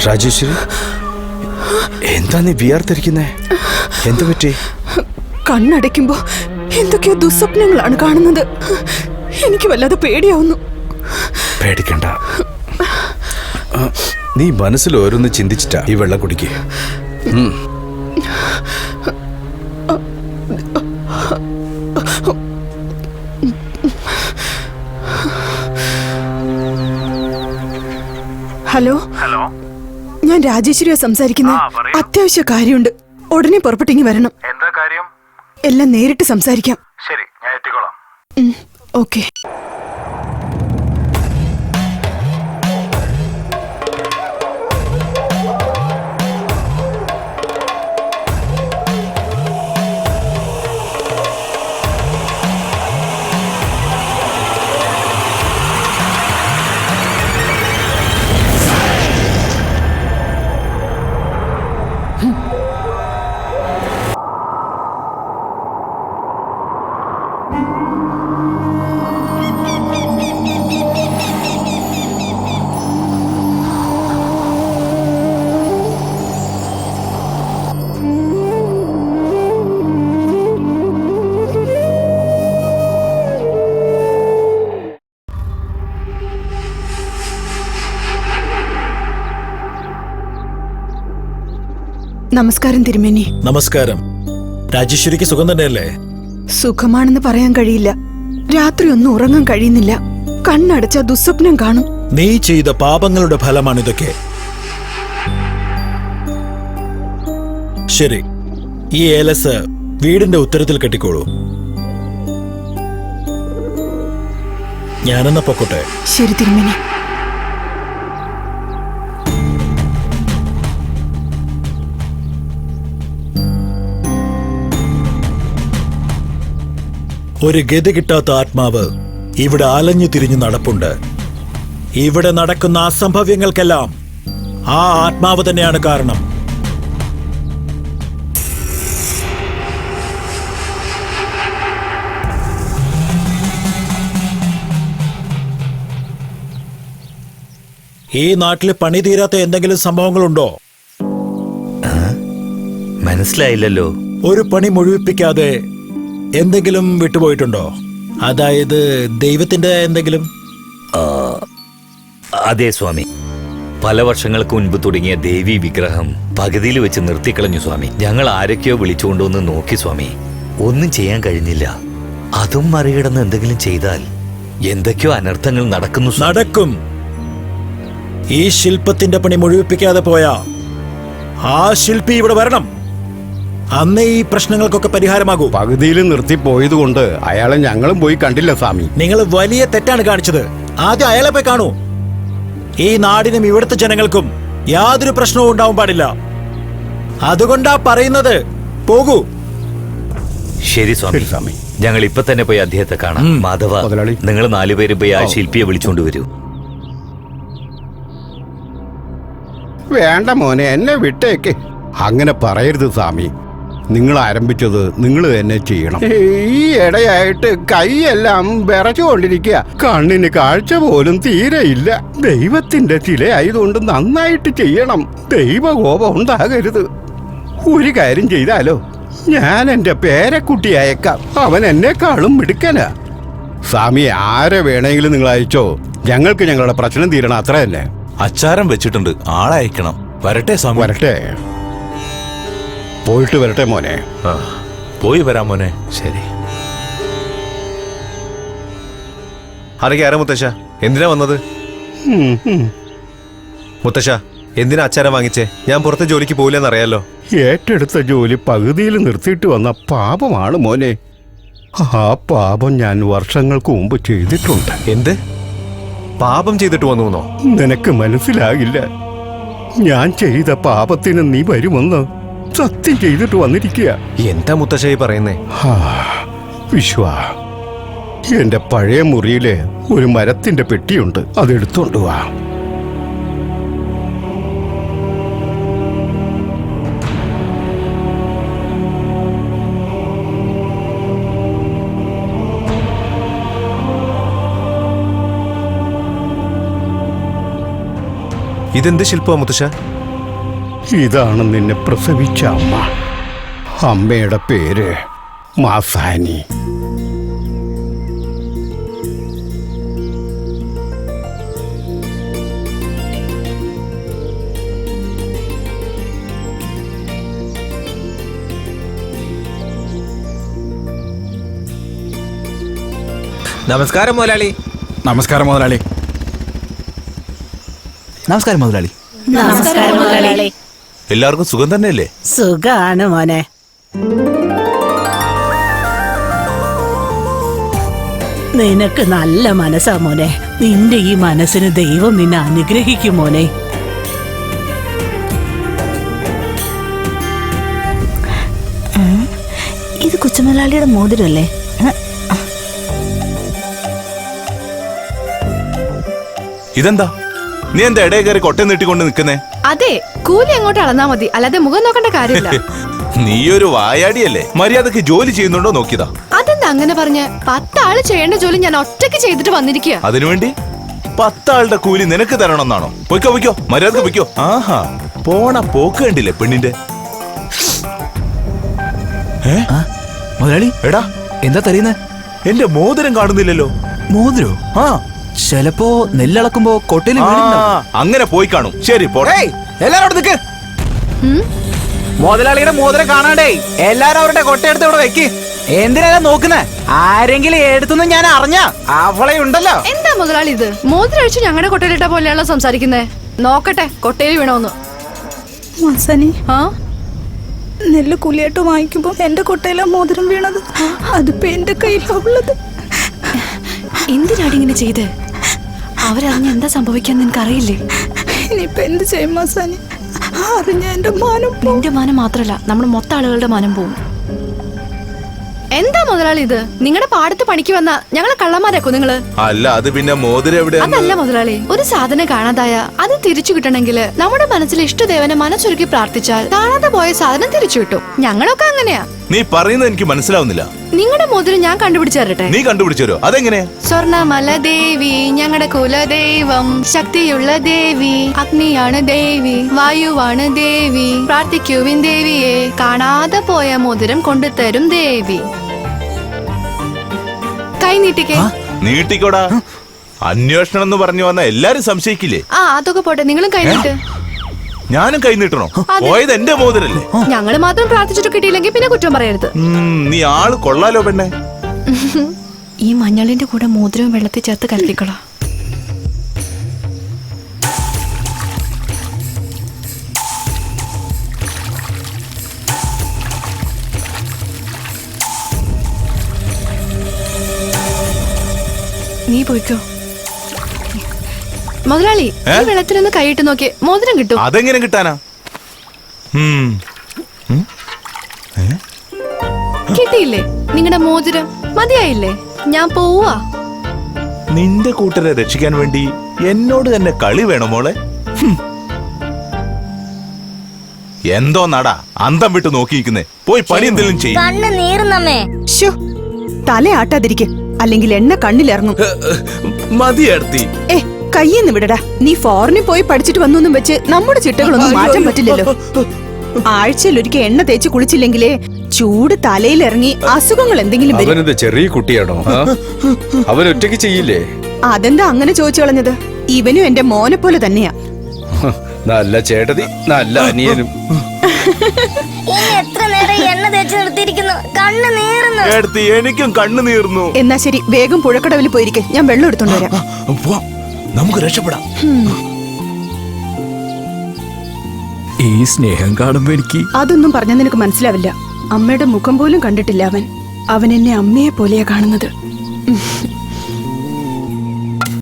രാജേശ്വരി, എന്താ നീ വിയർത്തിരിക്കുന്നേ? എന്തു പറ്റി? കണ്ണടയ്ക്കുമ്പോ എന്തൊക്കെയോ ദുസ്വപ്നങ്ങളാണ് കാണുന്നത്. എനിക്ക് വല്ലാതെ പേടിയാവുന്നു. പേടിക്കണ്ട, നീ മനസ്സിൽ ഓരോന്ന് ചിന്തിച്ചിട്ടാ ഈ വെള്ളം കുടിക്കേ. ഹലോ, ഞാൻ രാജേശ്വരിയാ സംസാരിക്കുന്നത്. അത്യാവശ്യ കാര്യമുണ്ട്. ഉടനെ പുറപ്പെട്ടിങ്ങി വരണം. എന്താ കാര്യം? എല്ലാം നേരിട്ട് സംസാരിക്കാം. ശരി, ഞാൻ എത്തിക്കോളാം. ഓക്കെ. നമസ്കാരം തിരുമേനി. നമസ്കാരം. രാജേശ്വരിക്ക് സുഖം തന്നെയല്ലേ? സുഖമാണെന്ന് പറയാൻ കഴിയില്ല. രാത്രി ഒന്നും ഉറങ്ങാൻ കഴിയുന്നില്ല. കണ്ണടച്ച ദുസ്വപ്നം കാണും. നീ ചെയ്ത പാപങ്ങളുടെ ഫലമാണിതൊക്കെ. ശരി, ഈ ഏലസ് വീടിന്റെ ഉത്തരത്തിൽ കെട്ടിക്കോളൂ. ഞാനെന്നാ പൊക്കോട്ടെ. ശരി തിരുമേനി. ഒരു ഗതി കിട്ടാത്ത ആത്മാവ് ഇവിടെ അലഞ്ഞു തിരിഞ്ഞു നടപ്പുണ്ട്. ഇവിടെ നടക്കുന്ന അസംഭവ്യങ്ങൾക്കെല്ലാം ആ ആത്മാവ് തന്നെയാണ് കാരണം. ഈ നാട്ടിൽ പണി തീരാത്ത എന്തെങ്കിലും സംഭവങ്ങളുണ്ടോ? മനസ്സിലായില്ലല്ലോ. ഒരു പണി മുഴുവിപ്പിക്കാതെ എന്തെങ്കിലും വിട്ടുപോയിട്ടുണ്ടോ? അതായത് ദൈവത്തിന്റെ എന്തെങ്കിലും? അതെ സ്വാമി, പല വർഷങ്ങൾക്ക് മുൻപ് തുടങ്ങിയ ദേവി വിഗ്രഹം പകുതിയിൽ വെച്ച് നിർത്തിക്കളഞ്ഞു സ്വാമി. ഞങ്ങൾ ആരൊക്കെയോ വിളിച്ചുകൊണ്ടുവന്ന് നോക്കി സ്വാമി, ഒന്നും ചെയ്യാൻ കഴിഞ്ഞില്ല. അതും മറികടന്ന് എന്തെങ്കിലും ചെയ്താൽ എന്തൊക്കെയോ അനർത്ഥങ്ങൾ നടക്കും. ഈ ശില്പത്തിന്റെ പണി മുഴുവിപ്പിക്കാതെ പോയാ ആ ശില്പി ഇവിടെ വരണം. അന്നേ ഈ പ്രശ്നങ്ങൾക്കൊക്കെ പരിഹാരമാകൂ. പകുതിയിൽ നിർത്തിപ്പോയത് കൊണ്ട് അയാളെ ഞങ്ങളും പോയി കണ്ടില്ല സ്വാമി. നിങ്ങൾ വലിയ തെറ്റാണ് കാണിച്ചത്. ആദ്യം അയാളെ പോയി കാണൂ. ഈ നാടിനും ഇവിടുത്തെ ജനങ്ങൾക്കും യാതൊരു പ്രശ്നവും ഉണ്ടാവാൻ പാടില്ല. അതുകൊണ്ടാ പറയുന്നത്, പോകൂ. ശരി സ്വാമി, ഞങ്ങൾ ഇപ്പൊ തന്നെ പോയി അദ്ദേഹത്തെ കാണാം. മാധവ, നിങ്ങൾ 4 പേര് പോയി ആ ശില്പിയെ വിളിച്ചുകൊണ്ടുവരൂ. വേണ്ട മോനെ, എന്നെ വിട്ടേക്ക്. അങ്ങനെ പറയരുത് സ്വാമി. നിങ്ങൾ ആരംഭിച്ചത് നിങ്ങൾ തന്നെ ചെയ്യണം. ഈ ഇടയായിട്ട് കൈയെല്ലാം വിറച്ചുകൊണ്ടിരിക്കുക. കണ്ണിന് കാഴ്ച പോലും തീരെയില്ല. ദൈവത്തിന്റെ ചിലയായതുകൊണ്ട് നന്നായിട്ട് ചെയ്യണം. ദൈവകോപം ഉണ്ടാകരുത്. ഒരു കാര്യം ചെയ്താലോ, ഞാൻ എന്റെ പേരക്കുട്ടി അയക്കാം. അവൻ എന്നെക്കാളും മിടുക്കനാ. സ്വാമി, ആരെ വേണമെങ്കിലും നിങ്ങൾ അയച്ചോ. ഞങ്ങൾക്ക് ഞങ്ങളുടെ പ്രശ്നം തീരണം, അത്ര തന്നെ. അച്ചാരം വെച്ചിട്ടുണ്ട്, ആളയക്കണം. വരട്ടെ സ്വാമി. വരട്ടെ. പോയിട്ട് വരട്ടെ മോനെ. പോയി വരാം മോനെ. ശരി. ആരൊക്കെ ആരാ മുത്തശ്ശ? എന്തിനാ വന്നത്? മുത്തശ്ശ, എന്തിനാ അച്ചാരം വാങ്ങിച്ചേ? ഞാൻ പുറത്തെ ജോലിക്ക് പോയില്ലെന്നറിയാലോ. ഏറ്റെടുത്ത ജോലി പകുതിയിൽ നിർത്തിയിട്ട് വന്ന പാപമാണ് മോനെ. ആ പാപം ഞാൻ വർഷങ്ങൾക്ക് മുമ്പ് ചെയ്തിട്ടുണ്ട്. എന്ത് പാപം ചെയ്തിട്ട് വന്നുവെന്നോ? നിനക്ക് മനസ്സിലാകില്ല. ഞാൻ ചെയ്ത പാപത്തിന് നീ വരുമെന്ന് സത്യം ചെയ്തിട്ട് വന്നിരിക്കുക. എന്താ മുത്തശ്ശായി പറയുന്നേ? വിശ്വ, എന്റെ പഴയ മുറിയിലെ ഒരു മരത്തിന്റെ പെട്ടിയുണ്ട്, അതെടുത്തോണ്ട് വാ. ഇതെന്ത് ശില്പമാ മുത്തശ്ശ? ഇതാണ് നിന്നെ പ്രസവിച്ച അമ്മ. അമ്മയുടെ പേര് മാസാനി. നമസ്കാരം മുതലാളി. നമസ്കാരം മുതലാളി. നമസ്കാരം മുതലാളി. നമസ്കാരം മുതലാളി. എല്ലാവർക്കും സുഖം തന്നെയല്ലേ? സുഖാണ് മോനെ. നിനക്ക് നല്ല മനസ്സാ മോനെ. നിന്റെ ഈ മനസ്സിന് ദൈവം നിന്നെ അനുഗ്രഹിക്കും മോനെ. ഇത് കൊച്ചുമുതലാളിയുടെ മോതിരല്ലേ? ഇതെന്താ? നീ എന്താ ഇടയിൽ കയറി കൊട്ട നീട്ടിക്കൊണ്ട് നിൽക്കുന്നേ? അതെ, കൂലി അങ്ങോട്ട് അളന്നാ മതി, അല്ലാതെ മുഖം നോക്കേണ്ട കാര്യമില്ല. നീയൊരു വായാടിയല്ലേ? മര്യാദക്ക് ജോലി ചെയ്യുന്നുണ്ടോ നോക്കിയതാ. അതെന്താ അങ്ങനെ പറഞ്ഞ്? 10 ആള് ചെയ്യേണ്ട ജോലി ഞാൻ ഒറ്റയ്ക്ക് ചെയ്തിട്ട് വന്നിരിക്കുക. അതിനുവേണ്ടി 10 ആളുടെ കൂലി നിനക്ക് തരണമെന്നാണോ? പൊയ്ക്കോ പൊയ്ക്കോ, മര്യാദക്ക് പൊയ്ക്കോ. ആഹാ, പോണ പോക്ക് കണ്ടില്ലേ പെണ്ണിന്റെ? മുതലാളി എടാ, എന്താ തരുന്നേ? എന്റെ മോതിരം കാണുന്നില്ലല്ലോ. മോതിരോ? ആ, ചിലപ്പോ നെല്ലളക്കുമ്പോ കൊട്ടയിൽ അങ്ങനെ പോയി കാണും. ശരി, പോട്ടെ. എല്ലാരും നിക്ക്. മുതലാളിയുടെ മോതിരം കാണാണ്ടേ എല്ലാരും അവരുടെ കൊട്ടയെടുത്ത് ഇവിടെ വെക്ക്. എന്തിനാ നോക്കുന്നേ? ആരെങ്കിലും എടുത്തു ഞാൻ അറിഞ്ഞ അവളെ ഉണ്ടല്ലോ. എന്താ മുതലാളി ഇത്? മോതിരം അഴിച്ച് ഞങ്ങളുടെ കൊട്ടയിലിട്ട പോലെയാണല്ലോ സംസാരിക്കുന്നേ. നോക്കട്ടെ കൊട്ടയിൽ വീണോന്ന്. മാസാനി, ആ, നെല്ല് കുലിയായിട്ട് വാങ്ങിക്കുമ്പോ എന്റെ കൊട്ടയിലാ മോതിരം വീണത്. അതിപ്പോ എന്റെ കയ്യിലുള്ളത്. എന്തിനാടി ഇങ്ങനെ ചെയ്ത്? അവരറിഞ്ഞ എന്താ സംഭവിക്കാന്ന് നിനക്കറിയില്ലേ? ഇനിയിപ്പൊ എന്ത് ചെയ്യും മാസാനി? അറിഞ്ഞ എന്റെ മാനം പോവും. നിന്റെ മാനം മാത്രല്ല, നമ്മുടെ മൊത്തം ആളുകളുടെ മാനം പോവും. എന്താ മുതലാളി ഇത്? നിങ്ങളുടെ പാടത്ത് പണിക്ക് വന്ന ഞങ്ങളെ കള്ളന്മാരാക്കോ നിങ്ങള്? അല്ല, അത് പിന്നെ മോതിരം എവിടെയാ? അതല്ല മുതലാളി, ഒരു സാധനം കാണാതായ അത് തിരിച്ചു കിട്ടണമെങ്കിൽ നമ്മുടെ മനസ്സിൽ ഇഷ്ടദേവനെ മനസ്സൊരുക്കി പ്രാർത്ഥിച്ചാൽ കാണാതെ പോയ സാധനം തിരിച്ചു കിട്ടും. ഞങ്ങളൊക്കെ അങ്ങനെയാ. നീ പറയുന്നത് എനിക്ക് മനസ്സിലാവുന്നില്ല. നിങ്ങളുടെ മോതിരം ഞാൻ കണ്ടുപിടിച്ചു തരട്ടെ? നീ കണ്ടുപിടിച്ചോ? അതെങ്ങനെയാ? സ്വർണമല ദേവി ഞങ്ങളുടെ കുലദൈവം, ശക്തിയുള്ള ദേവി, അഗ്നിയാണ് ദേവി, വായുവാണ് ദേവി, പ്രാർത്ഥിക്കുവിൻ ദേവിയെ, കാണാതെ പോയ മോതിരം കൊണ്ടുതരും ദേവി. കൈ നീട്ടിക്കേ. നീട്ടിക്കോടാ. അന്വേഷണം എന്ന് പറഞ്ഞു വന്ന എല്ലാരും സംശയിക്കില്ലേ? ആ, അതൊക്കെ പോട്ടെ, നിങ്ങളും കൈ നീട്ട്. ഞാനും കൈ നീട്ടണോ? പോയത് എന്റെ മോതിരല്ലേ? ഞങ്ങള് മാത്രം പ്രാർത്ഥിച്ചിട്ട് കിട്ടിയില്ലെങ്കിൽ പിന്നെ കുറ്റം പറയരുത്. നീ ആള് കൊള്ളാലോ പെണ്ണെ. ഈ മഞ്ഞളിന്റെ കൂടെ മോതിരവും വെള്ളത്തിൽ ചേർത്ത് കലക്കിക്കൊള്ളാം. നീ പോയിക്കോ മുതലാളി. ഈ വെള്ളത്തിലൊന്ന് കൈയിട്ട് നോക്കി, മോതിരം കിട്ടും. അതെങ്ങനെ കിട്ടാനാ? കിട്ടിയില്ലേ നിങ്ങളുടെ മോതിരം? മതിയായില്ലേ? ഞാൻ പോവാ. നിന്റെ കൂട്ടരെ രക്ഷിക്കാൻ വേണ്ടി എന്നോട് തന്നെ കളി വേണോ മോളെ? എന്തോ നടാ അന്തം വിട്ട് നോക്കിയിരിക്കുന്നേ. പോയി പണി എന്തെങ്കിലും ചെയ്യും. തലയാട്ടാതിരിക്കെ, അല്ലെങ്കിൽ എണ്ണ കണ്ണിലിറങ്ങും. മതിയർത്തി. കയ്യെന്ന് വിടടാ. നീ ഫോറിനിൽ പോയി പഠിച്ചിട്ട് വന്നൊന്നും വെച്ച് നമ്മുടെ ചിട്ടകളൊന്നും മാറ്റാൻ പറ്റില്ലല്ലോ. ആഴ്ചയിൽ ഒരിക്കൽ എണ്ണ തേച്ച് കുളിച്ചില്ലെങ്കിലേ ചൂട് തലയിലിറങ്ങി അസുഖങ്ങൾ എന്തെങ്കിലും വരും. അവനെന്ത് ചെറിയ കുട്ടിയാണോ? അവൻ ഒറ്റയ്ക്ക് ചെയ്യില്ലേ? അതെന്താ അങ്ങനെ ചോദിച്ചു കളഞ്ഞത്? ഇവനും എന്റെ മോനെ പോലെ തന്നെയാ. നല്ല ചേട്ടതി, നല്ല അനിയനും. എത്ര നേരം എണ്ണ തേച്ച് നിർത്തിയിരിക്കുന്നു, കണ്ണ് നീറുന്നു. എനിക്കും കണ്ണു നീർന്നു. എന്നാ ശരി, വേഗം പുഴക്കടവിൽ പോയിരിക്കെ, ഞാൻ വെള്ളം എടുത്തോണ്ട് വരാം. നമുക്ക് രക്ഷപ്പെടാം. ഈ സ്നേഹം കാണുമ്പോ എനിക്ക് അതൊന്നും പറഞ്ഞാൽ നിനക്ക് മനസ്സിലാവില്ല. അമ്മയുടെ മുഖം പോലും കണ്ടിട്ടില്ല അവൻ. അവൻ എന്നെ അമ്മയെ പോലെയാ കാണുന്നത്.